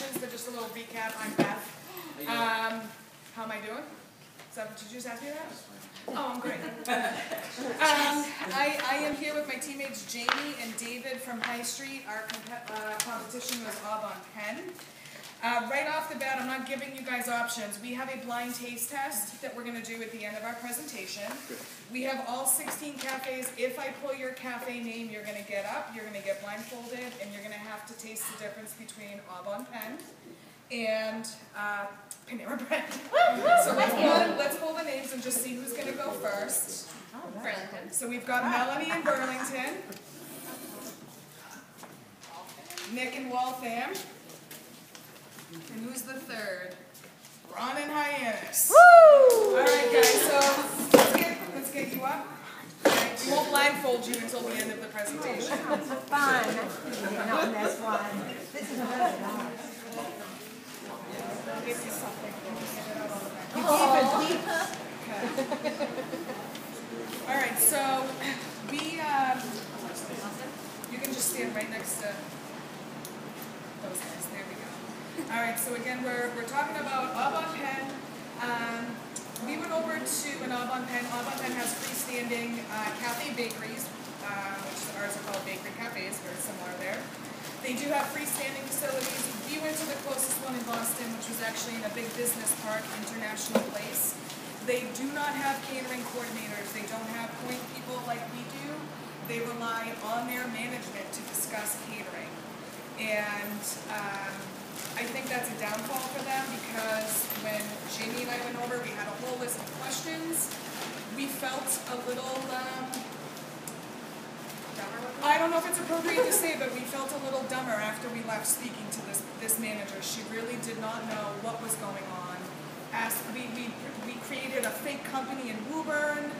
introductions, but just a little recap. I'm Beth. How am I doing? Is that what you just asked me that? Oh, I'm great. I am here with my teammates Jamie and David from High Street. Our competition was Aubon Pen. Right off the bat, I'm not giving you guys options. We have a blind taste test that we're going to do at the end of our presentation. We have all 16 cafes. If I pull your cafe name, you're going to get up, you're going to get blindfolded, and you're going to have to taste the difference between Aubon Pen and Panera Bread. So let's pull the names and just see who's going to go first. Burlington. So we've got Melanie in Burlington, Nick in Waltham, and who's the third? Ron in Hyannis. Woo! Alright guys, so let's get you up. We won't blindfold you until the end of the presentation. Fun. Not in this one. This is another Alright, so you can just stand right next to those guys. There we go. Alright, so again, we're talking about Aubon Pen. We went over to an Aubon Pen. Aubon Pen has freestanding cafe bakeries, which ours are called bakery cafes, very similar there. They do have freestanding facilities. We went to the closest one in Boston, which was actually in a big business park, International Place. They do not have catering coordinators. They don't have point people like we do. They rely on their management to discuss catering. And I think that's a downfall for them because when Jamie and I went over, we had a whole list of questions. We felt a little, I don't know if it's appropriate to say, but we felt a little dumber after we left speaking to this manager. She really did not know what was going on. We created a fake company in Woburn.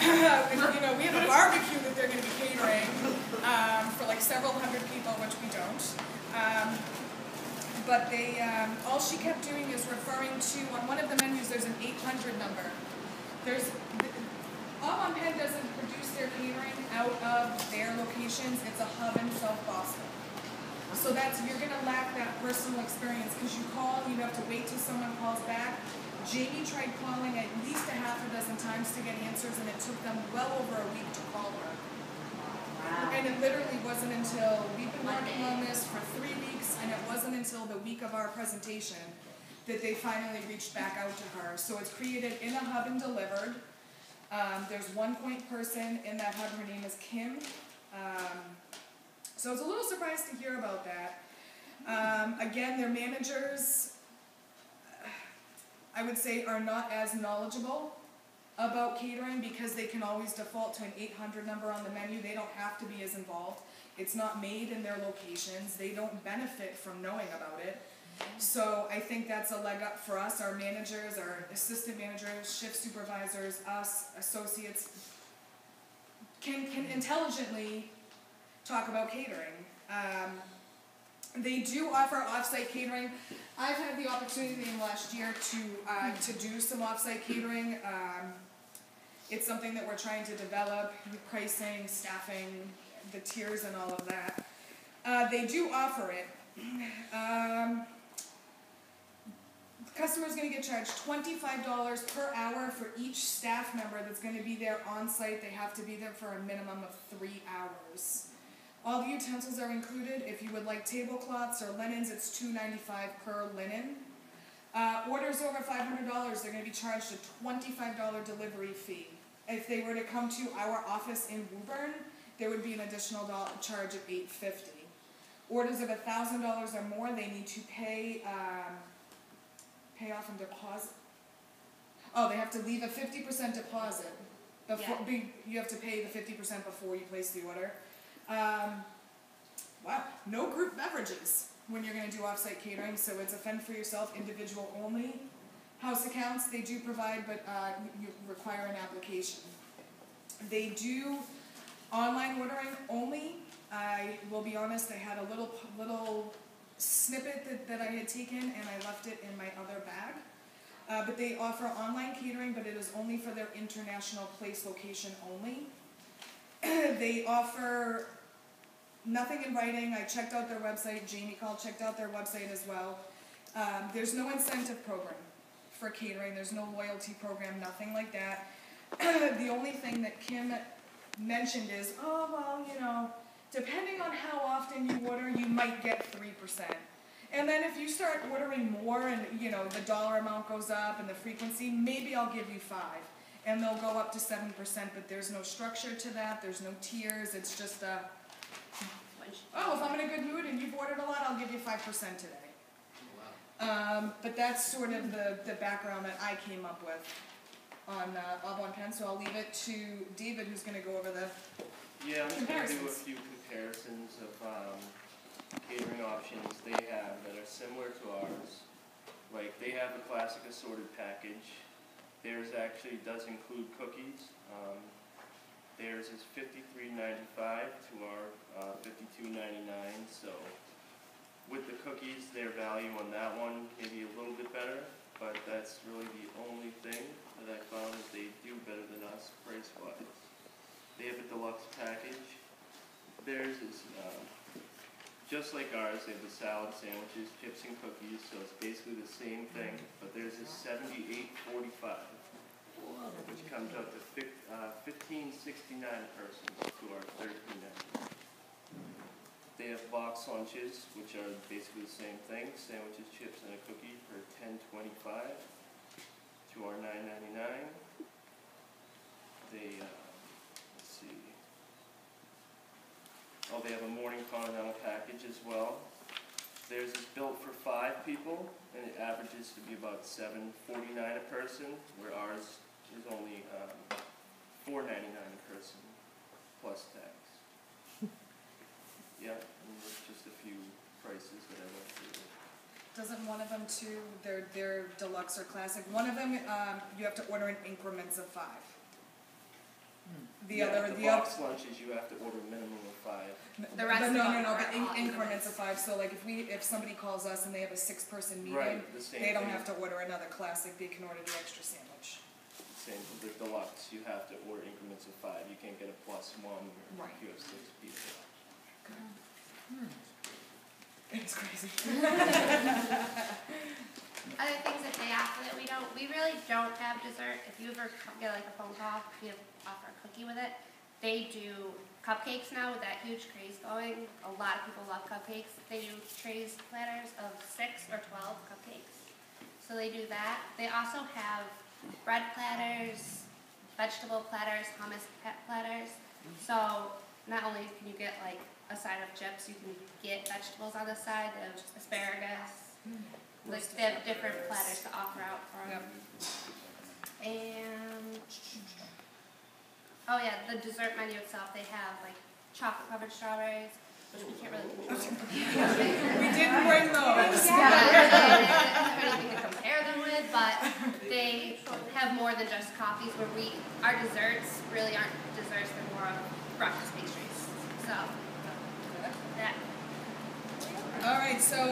You know, we have a barbecue that they're going to be catering for like several hundred people, which we don't. But they, all she kept doing is referring to, on one of the menus, there's an 800 number. Aubon Pen doesn't produce their catering out of their locations. It's a hub in South Boston. So you're going to lack that personal experience because you call, you have to wait till someone calls back. Jamie tried calling at least a half a dozen times to get answers, and it took them well over a week to call her. Wow. And it literally wasn't until, we've been working on this for 3 weeks, and it wasn't until the week of our presentation that they finally reached back out to her. So it's created in a hub and delivered. There's one point person in that hub. Her name is Kim. So I was a little surprised to hear about that. Again, their managers, I would say, are not as knowledgeable about catering because they can always default to an 800 number on the menu. They don't have to be as involved. It's not made in their locations. They don't benefit from knowing about it. So I think that's a leg up for us. Our managers, our assistant managers, shift supervisors, us, associates, can intelligently talk about catering. They do offer off-site catering. I've had the opportunity in the last year to do some off-site catering. It's something that we're trying to develop, pricing, staffing, the tiers and all of that. They do offer it. The customer's going to get charged $25 per hour for each staff member that's going to be there on site. They have to be there for a minimum of 3 hours. All the utensils are included. If you would like tablecloths or linens, it's $2.95 per linen. Orders over $500, they're going to be charged a $25 delivery fee. If they were to come to our office in Woburn, there would be an additional charge of $8.50. Orders of $1,000 or more, they need to pay off and deposit. Oh, they have to leave a 50% deposit. Before, yeah. You have to pay the 50% before you place the order. Wow, no group beverages when you're going to do off-site catering, so it's a fend for yourself, individual only. House accounts they do provide, but you require an application. They do online ordering only. I will be honest, I had a little snippet that I had taken and I left it in my other bag. But they offer online catering, but it is only for their International Place location only. They offer nothing in writing. I checked out their website. Jamie called, checked out their website as well. There's no incentive program for catering. There's no loyalty program, nothing like that. The only thing that Kim mentioned is, oh, well, you know, depending on how often you order, you might get 3%. And then if you start ordering more and, you know, the dollar amount goes up and the frequency, maybe I'll give you 5%. And they'll go up to 7%, but there's no structure to that. There's no tiers. It's just a, oh, if I'm in a good mood and you've ordered a lot, I'll give you 5% today. But that's sort of the background that I came up with on Aubon Pen, so I'll leave it to David, who's going to go over the Yeah, I'm just going to do a comparisons. few comparisons of catering options they have that are similar to ours. Like, they have the classic assorted package. Theirs actually does include cookies. Theirs is $53.95 to our $52.99, so with the cookies, their value on that one may be a little bit better, but that's really the only thing that I found that they do better than us price-wise. They have a deluxe package. Theirs is just like ours. They have the salad sandwiches, chips, and cookies, so it's basically the same thing, but theirs is $78.45, which comes up to $15.69 a person to our $13.99. They have box lunches, which are basically the same thing, sandwiches, chips, and a cookie for $10.25 to our $9.99. They, let's see, oh, they have a morning continental package as well. Theirs is built for 5 people, and it averages to be about $7.49 a person, where ours is only $4.99 a person, plus tax. Yeah, and there's just a few prices that I went through. Doesn't one of them too, they're deluxe or classic, one of them you have to order in increments of 5. The box lunches you have to order a minimum of 5. The rest but of no, them but are all increments of 5. So like if somebody calls us and they have a 6-person meeting, Right, the same they don't thing. have to order another classic. They can order the extra sandwich. Same with the deluxe, you have to order increments of 5. You can't get a +1 or Right. if you have 6 people. It's crazy. Other things that they offer that we really don't have dessert. If you ever get like a phone call, we offer a cookie with it. They do cupcakes now with that huge craze going. A lot of people love cupcakes. They do trays platters of 6 or 12 cupcakes. So they do that. They also have bread platters, vegetable platters, hummus platters. So not only can you get like a side of chips, you can get vegetables on the side. They have asparagus. Like they have different platters to offer out for them. Yep. And oh yeah, the dessert menu itself, they have like chocolate covered strawberries, which we can't really control. We didn't bring those. Yeah, I don't have anything to compare them with, but they have more than just coffees. Where our desserts really aren't desserts; they're more of breakfast pastries. So that. All right, so.